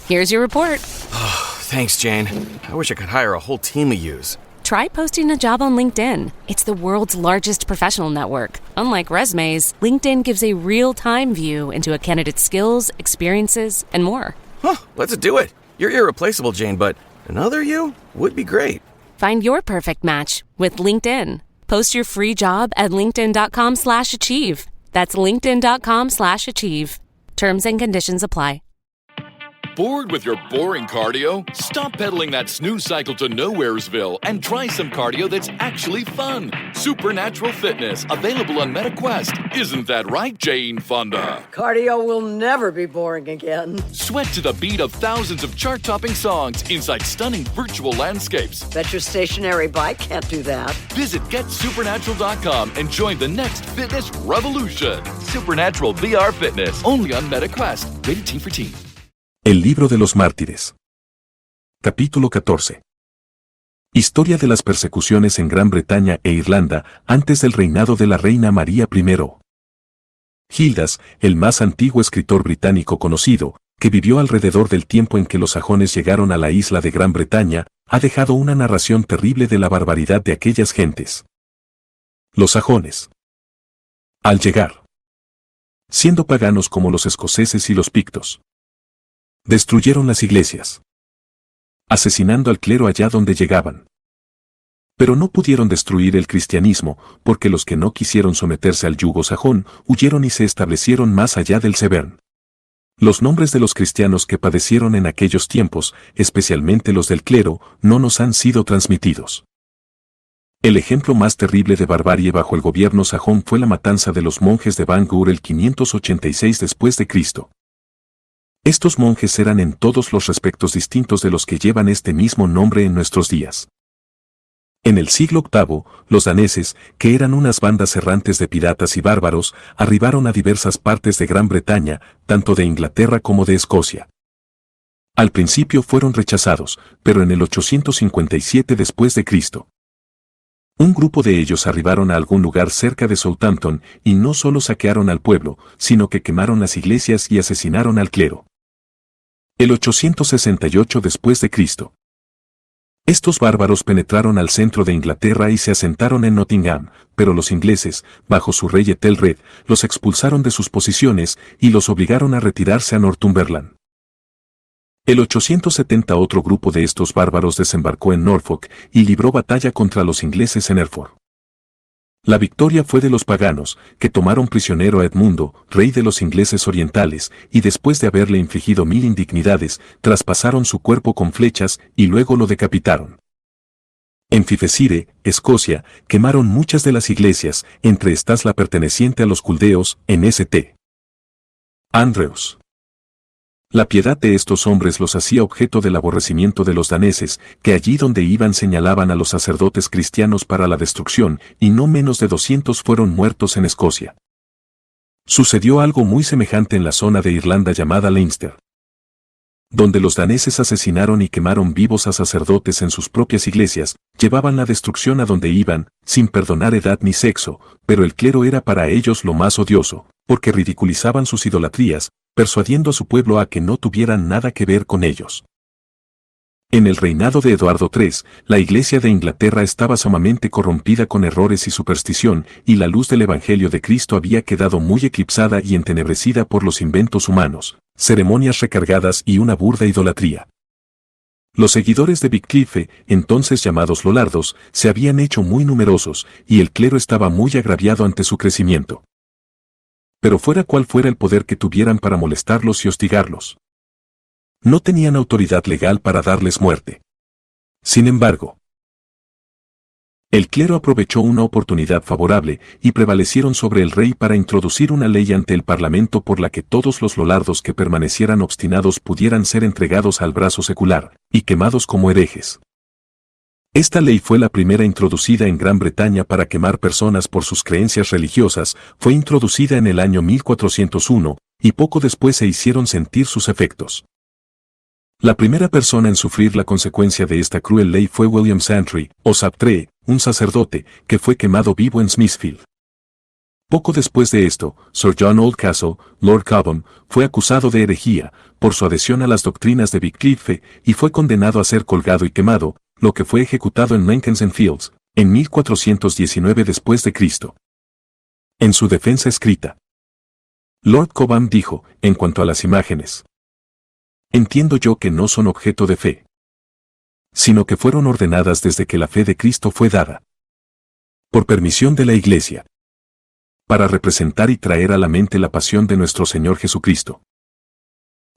Here's your report. Thanks, Jane. I wish I could hire a whole team of yous. Try posting a job on LinkedIn. It's the world's largest professional network. Unlike resumes, LinkedIn gives a real-time view into a candidate's skills, experiences, and more. Let's do it. You're irreplaceable, Jane, but another you would be great. Find your perfect match with LinkedIn. Post your free job at linkedin.com/achieve. That's linkedin.com/achieve. Terms and conditions apply. Bored with your boring cardio? Stop pedaling that snooze cycle to Nowheresville and try some cardio that's actually fun. Supernatural Fitness, available on MetaQuest. Isn't that right, Jane Fonda? Cardio will never be boring again. Sweat to the beat of thousands of chart-topping songs inside stunning virtual landscapes. Bet your stationary bike can't do that. Visit GetSupernatural.com and join the next fitness revolution. Supernatural VR Fitness, only on MetaQuest. Rated Teen for Teen. El libro de los mártires. Capítulo 14. Historia de las persecuciones en Gran Bretaña e Irlanda antes del reinado de la reina María I. Gildas, el más antiguo escritor británico conocido, que vivió alrededor del tiempo en que los sajones llegaron a la isla de Gran Bretaña, ha dejado una narración terrible de la barbaridad de aquellas gentes. Los sajones. Al llegar, siendo paganos como los escoceses y los pictos, destruyeron las iglesias, asesinando al clero allá donde llegaban. Pero no pudieron destruir el cristianismo, porque los que no quisieron someterse al yugo sajón huyeron y se establecieron más allá del Severn. Los nombres de los cristianos que padecieron en aquellos tiempos, especialmente los del clero, no nos han sido transmitidos. El ejemplo más terrible de barbarie bajo el gobierno sajón fue la matanza de los monjes de Bangor el 586 después de Cristo. Estos monjes eran en todos los respectos distintos de los que llevan este mismo nombre en nuestros días. En el siglo VIII, los daneses, que eran unas bandas errantes de piratas y bárbaros, arribaron a diversas partes de Gran Bretaña, tanto de Inglaterra como de Escocia. Al principio fueron rechazados, pero en el 857 después de Cristo, un grupo de ellos arribaron a algún lugar cerca de Southampton y no solo saquearon al pueblo, sino que quemaron las iglesias y asesinaron al clero. El 868 después de Cristo. Estos bárbaros penetraron al centro de Inglaterra y se asentaron en Nottingham, pero los ingleses, bajo su rey Ethelred, los expulsaron de sus posiciones y los obligaron a retirarse a Northumberland. El 870 otro grupo de estos bárbaros desembarcó en Norfolk y libró batalla contra los ingleses en Hereford. La victoria fue de los paganos, que tomaron prisionero a Edmundo, rey de los ingleses orientales, y después de haberle infligido 1000 indignidades, traspasaron su cuerpo con flechas y luego lo decapitaron. En Fifesire, Escocia, quemaron muchas de las iglesias, entre estas la perteneciente a los culdeos, en St. Andrews. La piedad de estos hombres los hacía objeto del aborrecimiento de los daneses, que allí donde iban señalaban a los sacerdotes cristianos para la destrucción, y no menos de 200 fueron muertos en Escocia. Sucedió algo muy semejante en la zona de Irlanda llamada Leinster, donde los daneses asesinaron y quemaron vivos a sacerdotes en sus propias iglesias, llevaban la destrucción a donde iban, sin perdonar edad ni sexo, pero el clero era para ellos lo más odioso, porque ridiculizaban sus idolatrías, persuadiendo a su pueblo a que no tuvieran nada que ver con ellos. En el reinado de Eduardo III, la Iglesia de Inglaterra estaba sumamente corrompida con errores y superstición, y la luz del Evangelio de Cristo había quedado muy eclipsada y entenebrecida por los inventos humanos, ceremonias recargadas y una burda idolatría. Los seguidores de Wycliffe, entonces llamados Lollardos, se habían hecho muy numerosos, y el clero estaba muy agraviado ante su crecimiento. Pero fuera cual fuera el poder que tuvieran para molestarlos y hostigarlos, no tenían autoridad legal para darles muerte. Sin embargo, el clero aprovechó una oportunidad favorable y prevalecieron sobre el rey para introducir una ley ante el parlamento por la que todos los lollardos que permanecieran obstinados pudieran ser entregados al brazo secular y quemados como herejes. Esta ley fue la primera introducida en Gran Bretaña para quemar personas por sus creencias religiosas, fue introducida en el año 1401, y poco después se hicieron sentir sus efectos. La primera persona en sufrir la consecuencia de esta cruel ley fue William Santry, o Saptre, un sacerdote, que fue quemado vivo en Smithfield. Poco después de esto, Sir John Oldcastle, Lord Cobham, fue acusado de herejía por su adhesión a las doctrinas de Wycliffe y fue condenado a ser colgado y quemado, lo que fue ejecutado en Lincoln's Fields, en 1419 después de Cristo. En su defensa escrita, Lord Cobham dijo, en cuanto a las imágenes: entiendo yo que no son objeto de fe, sino que fueron ordenadas desde que la fe de Cristo fue dada, por permisión de la Iglesia, para representar y traer a la mente la pasión de nuestro Señor Jesucristo,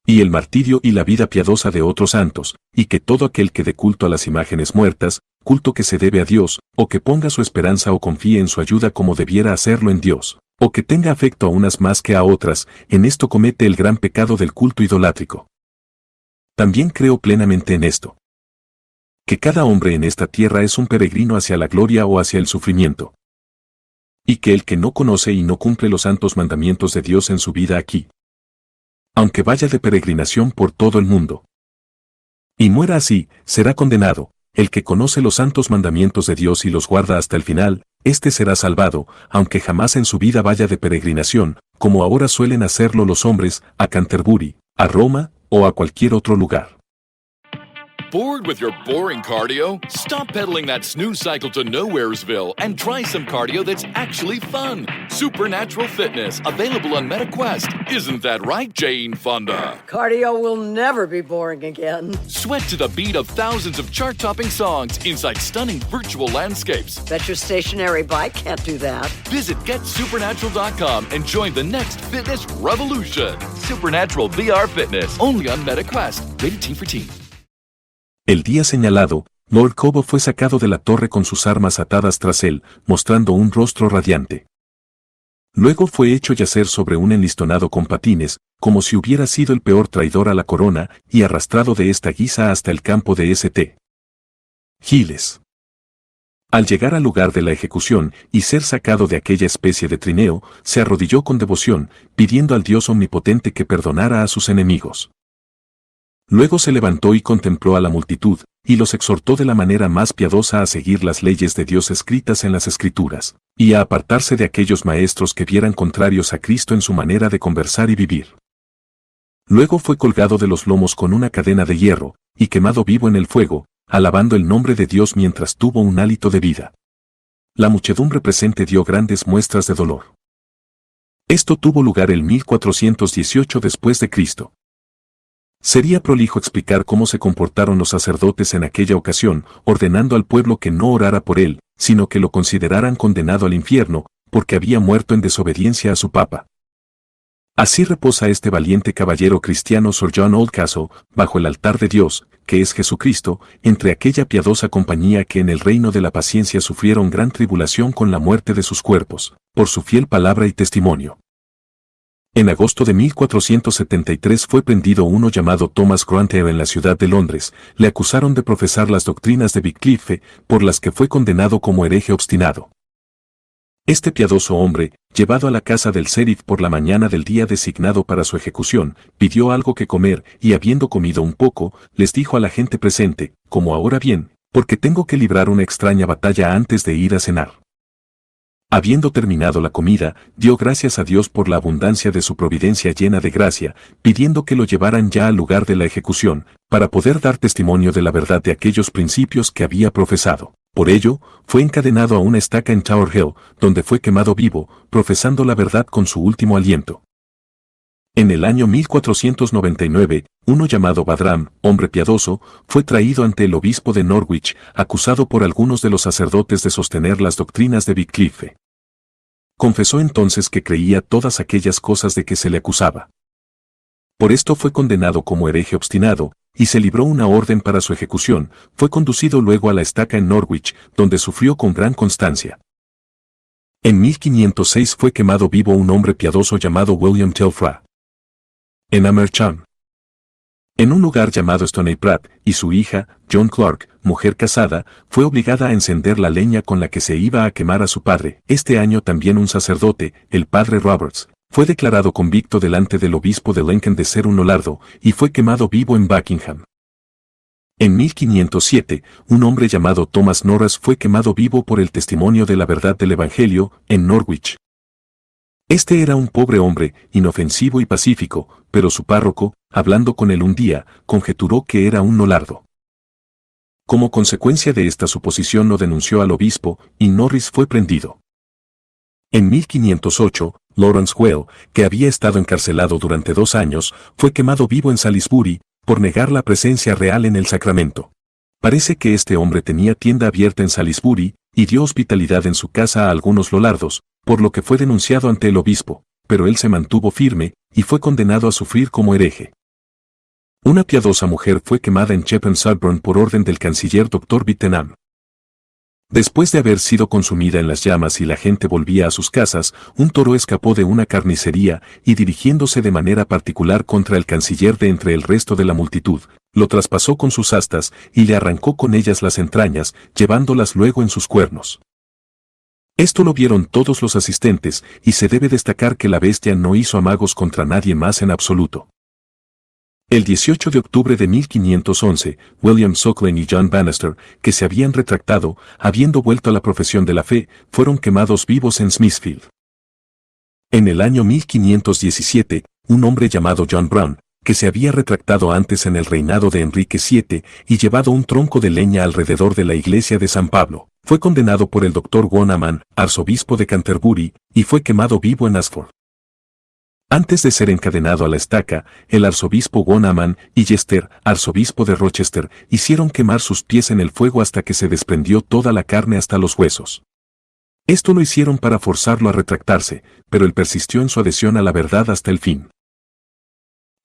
y el martirio y la vida piadosa de otros santos, y que todo aquel que dé culto a las imágenes muertas, culto que se debe a Dios, o que ponga su esperanza o confíe en su ayuda como debiera hacerlo en Dios, o que tenga afecto a unas más que a otras, en esto comete el gran pecado del culto idolátrico. También creo plenamente en esto, que cada hombre en esta tierra es un peregrino hacia la gloria o hacia el sufrimiento, y que el que no conoce y no cumple los santos mandamientos de Dios en su vida aquí, aunque vaya de peregrinación por todo el mundo, y muera así, será condenado. El que conoce los santos mandamientos de Dios y los guarda hasta el final, éste será salvado, aunque jamás en su vida vaya de peregrinación, como ahora suelen hacerlo los hombres, a Canterbury, a Roma, o a cualquier otro lugar. Bored with your boring cardio? Stop pedaling that snooze cycle to Nowheresville and try some cardio that's actually fun. Supernatural Fitness, available on MetaQuest. Isn't that right, Jane Fonda? Cardio will never be boring again. Sweat to the beat of thousands of chart-topping songs inside stunning virtual landscapes. Bet your stationary bike can't do that. Visit GetSupernatural.com and join the next fitness revolution. Supernatural VR Fitness, only on MetaQuest. Rated T for Teen. El día señalado, Lord Cobham fue sacado de la torre con sus armas atadas tras él, mostrando un rostro radiante. Luego fue hecho yacer sobre un enlistonado con patines, como si hubiera sido el peor traidor a la corona, y arrastrado de esta guisa hasta el campo de St. Giles. Al llegar al lugar de la ejecución y ser sacado de aquella especie de trineo, se arrodilló con devoción, pidiendo al Dios omnipotente que perdonara a sus enemigos. Luego se levantó y contempló a la multitud, y los exhortó de la manera más piadosa a seguir las leyes de Dios escritas en las Escrituras, y a apartarse de aquellos maestros que vieran contrarios a Cristo en su manera de conversar y vivir. Luego fue colgado de los lomos con una cadena de hierro, y quemado vivo en el fuego, alabando el nombre de Dios mientras tuvo un hálito de vida. La muchedumbre presente dio grandes muestras de dolor. Esto tuvo lugar el 1418 después de Cristo. Sería prolijo explicar cómo se comportaron los sacerdotes en aquella ocasión, ordenando al pueblo que no orara por él, sino que lo consideraran condenado al infierno, porque había muerto en desobediencia a su papa. Así reposa este valiente caballero cristiano Sir John Oldcastle, bajo el altar de Dios, que es Jesucristo, entre aquella piadosa compañía que en el reino de la paciencia sufrieron gran tribulación con la muerte de sus cuerpos, por su fiel palabra y testimonio. En agosto de 1473 fue prendido uno llamado Thomas Grantaire en la ciudad de Londres. Le acusaron de profesar las doctrinas de Wycliffe, por las que fue condenado como hereje obstinado. Este piadoso hombre, llevado a la casa del sheriff por la mañana del día designado para su ejecución, pidió algo que comer, y habiendo comido un poco, les dijo a la gente presente, como ahora bien, porque tengo que librar una extraña batalla antes de ir a cenar. Habiendo terminado la comida, dio gracias a Dios por la abundancia de su providencia llena de gracia, pidiendo que lo llevaran ya al lugar de la ejecución, para poder dar testimonio de la verdad de aquellos principios que había profesado. Por ello, fue encadenado a una estaca en Tower Hill, donde fue quemado vivo, profesando la verdad con su último aliento. En el año 1499, uno llamado Badram, hombre piadoso, fue traído ante el obispo de Norwich, acusado por algunos de los sacerdotes de sostener las doctrinas de Wycliffe. Confesó entonces que creía todas aquellas cosas de que se le acusaba. Por esto fue condenado como hereje obstinado, y se libró una orden para su ejecución. Fue conducido luego a la estaca en Norwich, donde sufrió con gran constancia. En 1506 fue quemado vivo un hombre piadoso llamado William Telfra. En Amersham, en un lugar llamado Stoney Pratt, y su hija, John Clark, mujer casada, fue obligada a encender la leña con la que se iba a quemar a su padre. Este año también un sacerdote, el padre Roberts, fue declarado convicto delante del obispo de Lincoln de ser un olardo, y fue quemado vivo en Buckingham. En 1507, un hombre llamado Thomas Norris fue quemado vivo por el testimonio de la verdad del Evangelio, en Norwich. Este era un pobre hombre, inofensivo y pacífico, pero su párroco, hablando con él un día, conjeturó que era un nolardo. Como consecuencia de esta suposición lo denunció al obispo, y Norris fue prendido. En 1508, Lawrence Well, que había estado encarcelado durante 2 años, fue quemado vivo en Salisbury, por negar la presencia real en el sacramento. Parece que este hombre tenía tienda abierta en Salisbury, y dio hospitalidad en su casa a algunos lollardos, por lo que fue denunciado ante el obispo, pero él se mantuvo firme, y fue condenado a sufrir como hereje. Una piadosa mujer fue quemada en Shepton-Sudburn por orden del canciller Dr. Bittenham. Después de haber sido consumida en las llamas y la gente volvía a sus casas, un toro escapó de una carnicería y dirigiéndose de manera particular contra el canciller de entre el resto de la multitud, lo traspasó con sus astas y le arrancó con ellas las entrañas, llevándolas luego en sus cuernos. Esto lo vieron todos los asistentes, y se debe destacar que la bestia no hizo amagos contra nadie más en absoluto. El 18 de octubre de 1511, William Suckling y John Bannister, que se habían retractado, habiendo vuelto a la profesión de la fe, fueron quemados vivos en Smithfield. En el año 1517, un hombre llamado John Brown, que se había retractado antes en el reinado de Enrique VII y llevado un tronco de leña alrededor de la iglesia de San Pablo, fue condenado por el Dr. Wonaman, arzobispo de Canterbury, y fue quemado vivo en Ashford. Antes de ser encadenado a la estaca, el arzobispo Wonaman y Chester, arzobispo de Rochester, hicieron quemar sus pies en el fuego hasta que se desprendió toda la carne hasta los huesos. Esto lo hicieron para forzarlo a retractarse, pero él persistió en su adhesión a la verdad hasta el fin.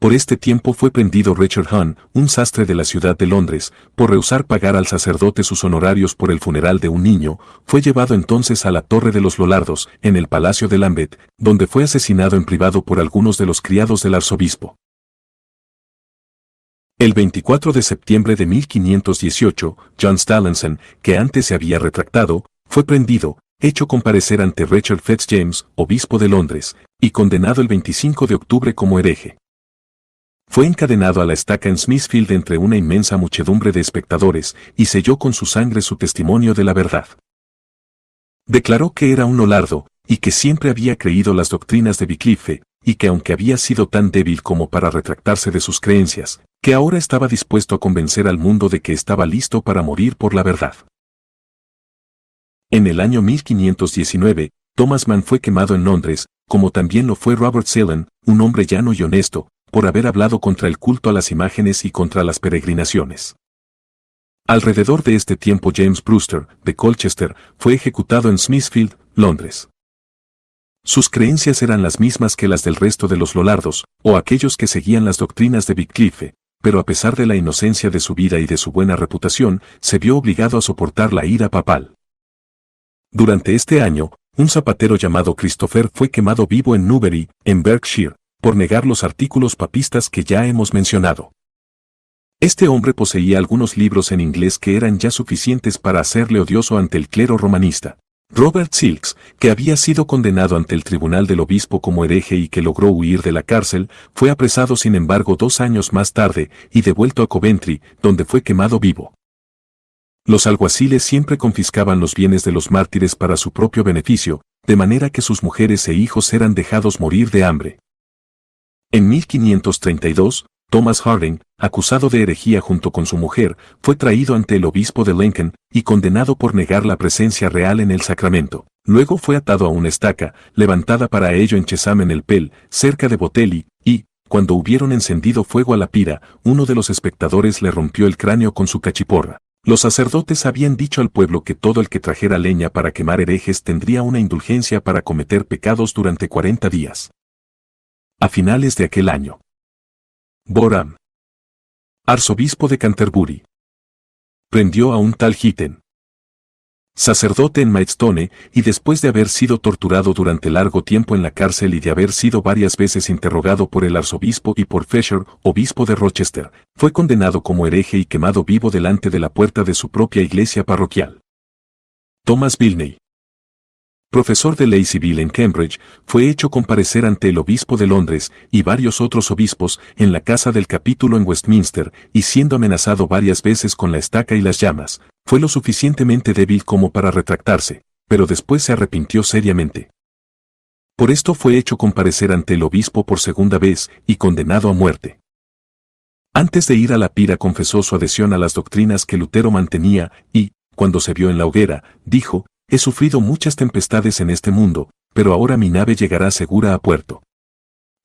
Por este tiempo fue prendido Richard Hunn, un sastre de la ciudad de Londres, por rehusar pagar al sacerdote sus honorarios por el funeral de un niño. Fue llevado entonces a la Torre de los Lollardos, en el Palacio de Lambeth, donde fue asesinado en privado por algunos de los criados del arzobispo. El 24 de septiembre de 1518, John Stallinson, que antes se había retractado, fue prendido, hecho comparecer ante Richard Fitzjames, obispo de Londres, y condenado el 25 de octubre como hereje. Fue encadenado a la estaca en Smithfield entre una inmensa muchedumbre de espectadores, y selló con su sangre su testimonio de la verdad. Declaró que era un lollardo, y que siempre había creído las doctrinas de Wycliffe, y que aunque había sido tan débil como para retractarse de sus creencias, que ahora estaba dispuesto a convencer al mundo de que estaba listo para morir por la verdad. En el año 1519, Thomas Mann fue quemado en Londres, como también lo fue Robert Celan, un hombre llano y honesto, por haber hablado contra el culto a las imágenes y contra las peregrinaciones. Alrededor de este tiempo James Brewster, de Colchester, fue ejecutado en Smithfield, Londres. Sus creencias eran las mismas que las del resto de los lollardos, o aquellos que seguían las doctrinas de Wycliffe, pero a pesar de la inocencia de su vida y de su buena reputación, se vio obligado a soportar la ira papal. Durante este año, un zapatero llamado Christopher fue quemado vivo en Newbury, en Berkshire, por negar los artículos papistas que ya hemos mencionado. Este hombre poseía algunos libros en inglés que eran ya suficientes para hacerle odioso ante el clero romanista. Robert Silks, que había sido condenado ante el tribunal del obispo como hereje y que logró huir de la cárcel, fue apresado sin embargo 2 años más tarde y devuelto a Coventry, donde fue quemado vivo. Los alguaciles siempre confiscaban los bienes de los mártires para su propio beneficio, de manera que sus mujeres e hijos eran dejados morir de hambre. En 1532, Thomas Harding, acusado de herejía junto con su mujer, fue traído ante el obispo de Lincoln y condenado por negar la presencia real en el sacramento. Luego fue atado a una estaca, levantada para ello en Chesham en el Pell, cerca de Botelly, y, cuando hubieron encendido fuego a la pira, uno de los espectadores le rompió el cráneo con su cachiporra. Los sacerdotes habían dicho al pueblo que todo el que trajera leña para quemar herejes tendría una indulgencia para cometer pecados durante 40 días. A finales de aquel año, Boram, arzobispo de Canterbury, prendió a un tal Hitten, sacerdote en Maidstone, y después de haber sido torturado durante largo tiempo en la cárcel y de haber sido varias veces interrogado por el arzobispo y por Fisher, obispo de Rochester, fue condenado como hereje y quemado vivo delante de la puerta de su propia iglesia parroquial. Thomas Bilney, profesor de ley civil en Cambridge, fue hecho comparecer ante el obispo de Londres y varios otros obispos en la casa del capítulo en Westminster, y siendo amenazado varias veces con la estaca y las llamas, fue lo suficientemente débil como para retractarse, pero después se arrepintió seriamente. Por esto fue hecho comparecer ante el obispo por segunda vez y condenado a muerte. Antes de ir a la pira confesó su adhesión a las doctrinas que Lutero mantenía y, cuando se vio en la hoguera, dijo: «He sufrido muchas tempestades en este mundo, pero ahora mi nave llegará segura a puerto».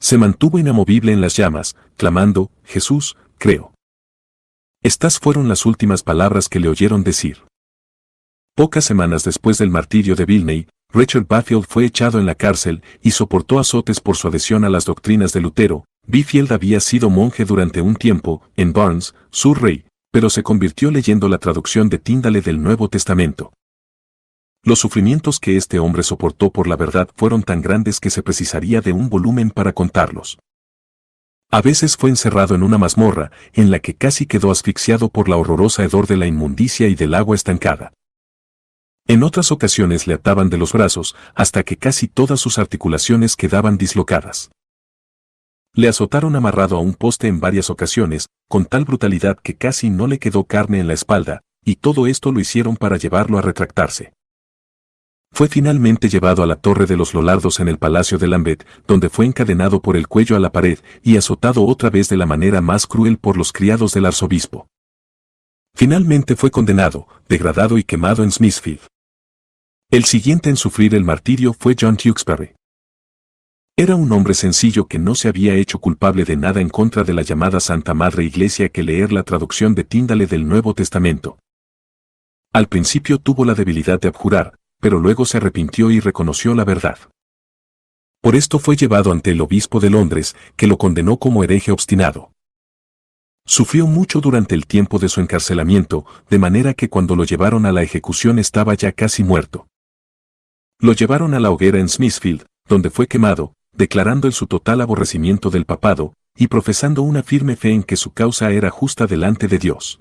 Se mantuvo inamovible en las llamas, clamando: «Jesús, creo». Estas fueron las últimas palabras que le oyeron decir. Pocas semanas después del martirio de Vilney, Richard Barfield fue echado en la cárcel y soportó azotes por su adhesión a las doctrinas de Lutero. Barfield había sido monje durante un tiempo en Barnes, Surrey, pero se convirtió leyendo la traducción de Tyndale del Nuevo Testamento. Los sufrimientos que este hombre soportó por la verdad fueron tan grandes que se precisaría de un volumen para contarlos. A veces fue encerrado en una mazmorra, en la que casi quedó asfixiado por la horrorosa hedor de la inmundicia y del agua estancada. En otras ocasiones le ataban de los brazos, hasta que casi todas sus articulaciones quedaban dislocadas. Le azotaron amarrado a un poste en varias ocasiones, con tal brutalidad que casi no le quedó carne en la espalda, y todo esto lo hicieron para llevarlo a retractarse. Fue finalmente llevado a la Torre de los Lollardos en el Palacio de Lambeth, donde fue encadenado por el cuello a la pared y azotado otra vez de la manera más cruel por los criados del arzobispo. Finalmente fue condenado, degradado y quemado en Smithfield. El siguiente en sufrir el martirio fue John Tewkesbury. Era un hombre sencillo que no se había hecho culpable de nada en contra de la llamada Santa Madre Iglesia que leer la traducción de Tyndale del Nuevo Testamento. Al principio tuvo la debilidad de abjurar, pero luego se arrepintió y reconoció la verdad. Por esto fue llevado ante el obispo de Londres, que lo condenó como hereje obstinado. Sufrió mucho durante el tiempo de su encarcelamiento, de manera que cuando lo llevaron a la ejecución estaba ya casi muerto. Lo llevaron a la hoguera en Smithfield, donde fue quemado, declarando su total aborrecimiento del papado, y profesando una firme fe en que su causa era justa delante de Dios.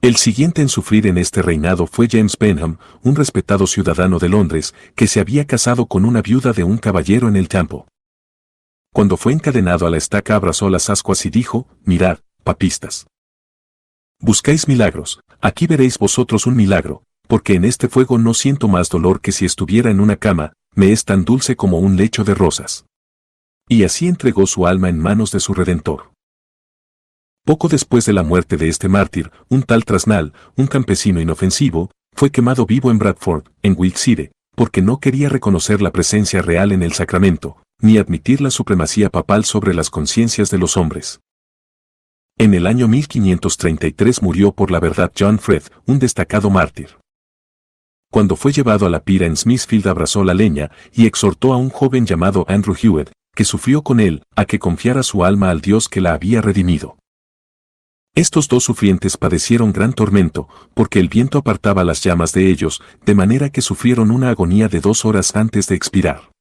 El siguiente en sufrir en este reinado fue James Benham, un respetado ciudadano de Londres, que se había casado con una viuda de un caballero en el campo. Cuando fue encadenado a la estaca abrazó las ascuas y dijo: «Mirad, papistas. Buscáis milagros, aquí veréis vosotros un milagro, porque en este fuego no siento más dolor que si estuviera en una cama, me es tan dulce como un lecho de rosas». Y así entregó su alma en manos de su Redentor. Poco después de la muerte de este mártir, un tal Trasnal, un campesino inofensivo, fue quemado vivo en Bradford, en Wiltshire, porque no quería reconocer la presencia real en el sacramento, ni admitir la supremacía papal sobre las conciencias de los hombres. En el año 1533 murió por la verdad John Fred, un destacado mártir. Cuando fue llevado a la pira en Smithfield abrazó la leña y exhortó a un joven llamado Andrew Hewitt, que sufrió con él, a que confiara su alma al Dios que la había redimido. Estos dos sufrientes padecieron gran tormento, porque el viento apartaba las llamas de ellos, de manera que sufrieron una agonía de 2 horas antes de expirar.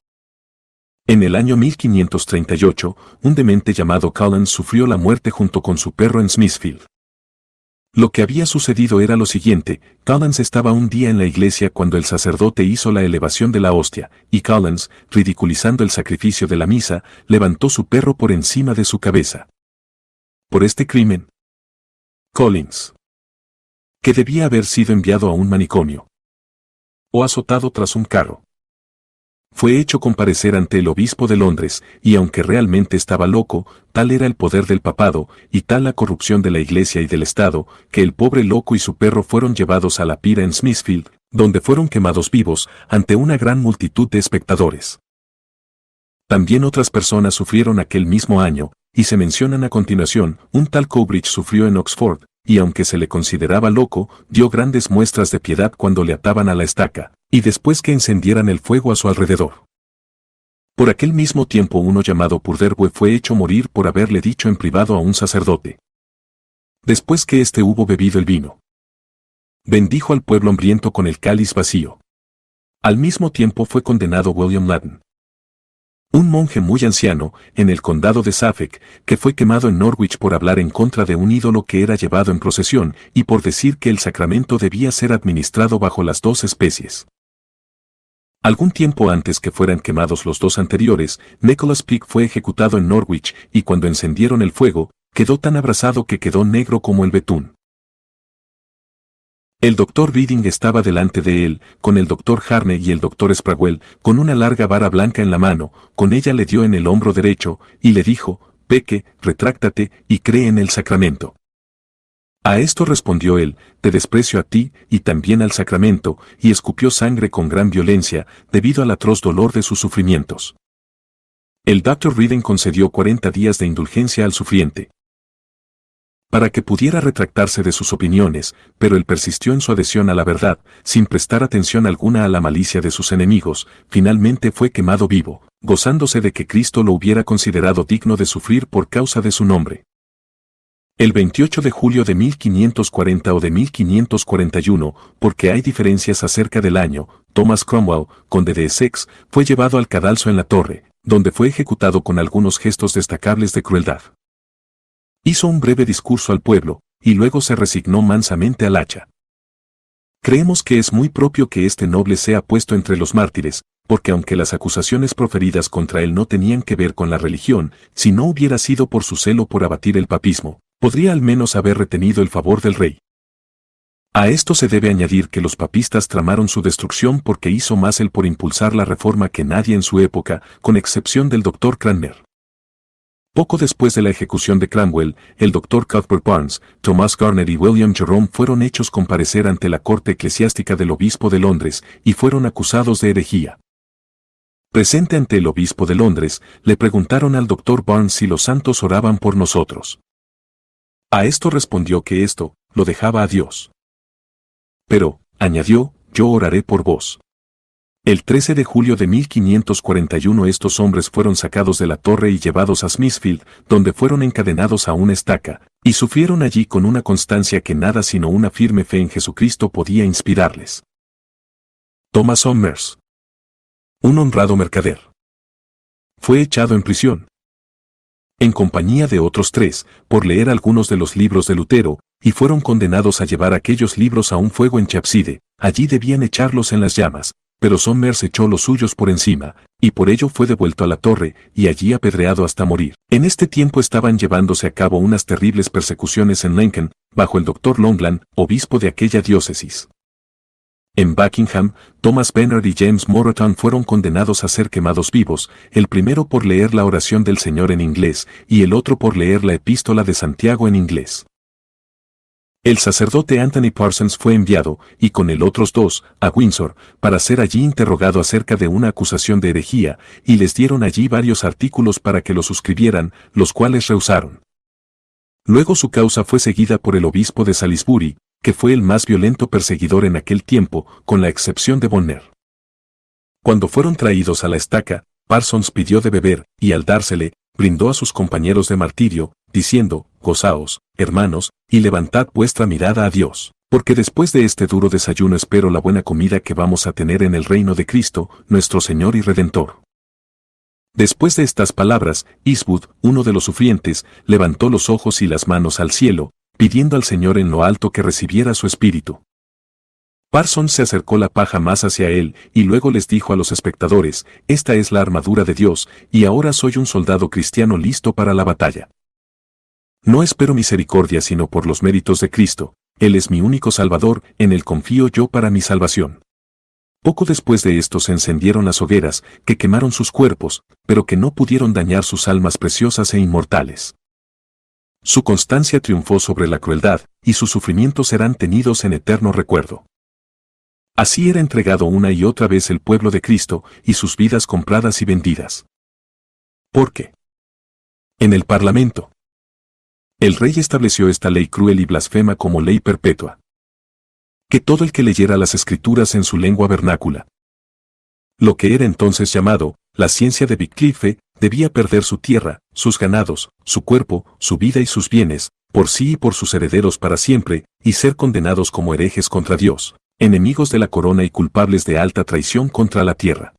En el año 1538, un demente llamado Collins sufrió la muerte junto con su perro en Smithfield. Lo que había sucedido era lo siguiente: Collins estaba un día en la iglesia cuando el sacerdote hizo la elevación de la hostia, y Collins, ridiculizando el sacrificio de la misa, levantó su perro por encima de su cabeza. Por este crimen, Collins, que debía haber sido enviado a un manicomio o azotado tras un carro, fue hecho comparecer ante el obispo de Londres, y aunque realmente estaba loco, tal era el poder del papado, y tal la corrupción de la iglesia y del Estado, que el pobre loco y su perro fueron llevados a la pira en Smithfield, donde fueron quemados vivos, ante una gran multitud de espectadores. También otras personas sufrieron aquel mismo año, y se mencionan a continuación. Un tal Cowbridge sufrió en Oxford, y aunque se le consideraba loco, dio grandes muestras de piedad cuando le ataban a la estaca, y después que encendieran el fuego a su alrededor. Por aquel mismo tiempo uno llamado Purderwe fue hecho morir por haberle dicho en privado a un sacerdote, después que éste hubo bebido el vino: «Bendijo al pueblo hambriento con el cáliz vacío». Al mismo tiempo fue condenado William Ladden, un monje muy anciano, en el condado de Suffolk, que fue quemado en Norwich por hablar en contra de un ídolo que era llevado en procesión, y por decir que el sacramento debía ser administrado bajo las 2 especies. Algún tiempo antes que fueran quemados los 2 anteriores, Nicholas Peake fue ejecutado en Norwich, y cuando encendieron el fuego, quedó tan abrasado que quedó negro como el betún. El doctor Reading estaba delante de él, con el doctor Harney y el doctor Spragwell, con una larga vara blanca en la mano, con ella le dio en el hombro derecho, y le dijo, peque, retráctate, y cree en el sacramento. A esto respondió él, te desprecio a ti, y también al sacramento, y escupió sangre con gran violencia, debido al atroz dolor de sus sufrimientos. El Dr. Reading concedió 40 días de indulgencia al sufriente, para que pudiera retractarse de sus opiniones, pero él persistió en su adhesión a la verdad, sin prestar atención alguna a la malicia de sus enemigos. Finalmente fue quemado vivo, gozándose de que Cristo lo hubiera considerado digno de sufrir por causa de su nombre. El 28 de julio de 1540 o de 1541, porque hay diferencias acerca del año, Thomas Cromwell, conde de Essex, fue llevado al cadalso en la torre, donde fue ejecutado con algunos gestos destacables de crueldad. Hizo un breve discurso al pueblo, y luego se resignó mansamente al hacha. Creemos que es muy propio que este noble sea puesto entre los mártires, porque aunque las acusaciones proferidas contra él no tenían que ver con la religión, si no hubiera sido por su celo por abatir el papismo, podría al menos haber retenido el favor del rey. A esto se debe añadir que los papistas tramaron su destrucción porque hizo más él por impulsar la reforma que nadie en su época, con excepción del doctor Cranmer. Poco después de la ejecución de Cromwell, el doctor Cuthbert Barnes, Thomas Garner y William Jerome fueron hechos comparecer ante la corte eclesiástica del obispo de Londres y fueron acusados de herejía. Presente ante el obispo de Londres, le preguntaron al doctor Barnes si los santos oraban por nosotros. A esto respondió que esto lo dejaba a Dios. Pero, añadió, yo oraré por vos. El 13 de julio de 1541 estos hombres fueron sacados de la torre y llevados a Smithfield, donde fueron encadenados a una estaca, y sufrieron allí con una constancia que nada sino una firme fe en Jesucristo podía inspirarles. Thomas Somers, un honrado mercader, fue echado en prisión, en compañía de otros 3, por leer algunos de los libros de Lutero, y fueron condenados a llevar aquellos libros a un fuego en Chapside. Allí debían echarlos en las llamas, pero Somers echó los suyos por encima, y por ello fue devuelto a la torre, y allí apedreado hasta morir. En este tiempo estaban llevándose a cabo unas terribles persecuciones en Lincoln, bajo el doctor Longland, obispo de aquella diócesis. En Buckingham, Thomas Bernard y James Moreton fueron condenados a ser quemados vivos, el primero por leer la oración del Señor en inglés, y el otro por leer la epístola de Santiago en inglés. El sacerdote Anthony Parsons fue enviado, y con él otros 2, a Windsor, para ser allí interrogado acerca de una acusación de herejía, y les dieron allí varios artículos para que los suscribieran, los cuales rehusaron. Luego su causa fue seguida por el obispo de Salisbury, que fue el más violento perseguidor en aquel tiempo, con la excepción de Bonner. Cuando fueron traídos a la estaca, Parsons pidió de beber, y al dársele, brindó a sus compañeros de martirio, diciendo, gozaos, hermanos, y levantad vuestra mirada a Dios, porque después de este duro desayuno espero la buena comida que vamos a tener en el reino de Cristo, nuestro Señor y Redentor. Después de estas palabras, Eastwood, uno de los sufrientes, levantó los ojos y las manos al cielo, pidiendo al Señor en lo alto que recibiera su espíritu. Parsons se acercó la paja más hacia él, y luego les dijo a los espectadores, esta es la armadura de Dios, y ahora soy un soldado cristiano listo para la batalla. No espero misericordia sino por los méritos de Cristo, Él es mi único Salvador, en Él confío yo para mi salvación. Poco después de esto se encendieron las hogueras, que quemaron sus cuerpos, pero que no pudieron dañar sus almas preciosas e inmortales. Su constancia triunfó sobre la crueldad, y sus sufrimientos serán tenidos en eterno recuerdo. Así era entregado una y otra vez el pueblo de Cristo, y sus vidas compradas y vendidas. ¿Por qué? En el Parlamento. El rey estableció esta ley cruel y blasfema como ley perpetua. Que todo el que leyera las Escrituras en su lengua vernácula, lo que era entonces llamado la ciencia de Wycliffe, debía perder su tierra, sus ganados, su cuerpo, su vida y sus bienes, por sí y por sus herederos para siempre, y ser condenados como herejes contra Dios, enemigos de la corona y culpables de alta traición contra la tierra.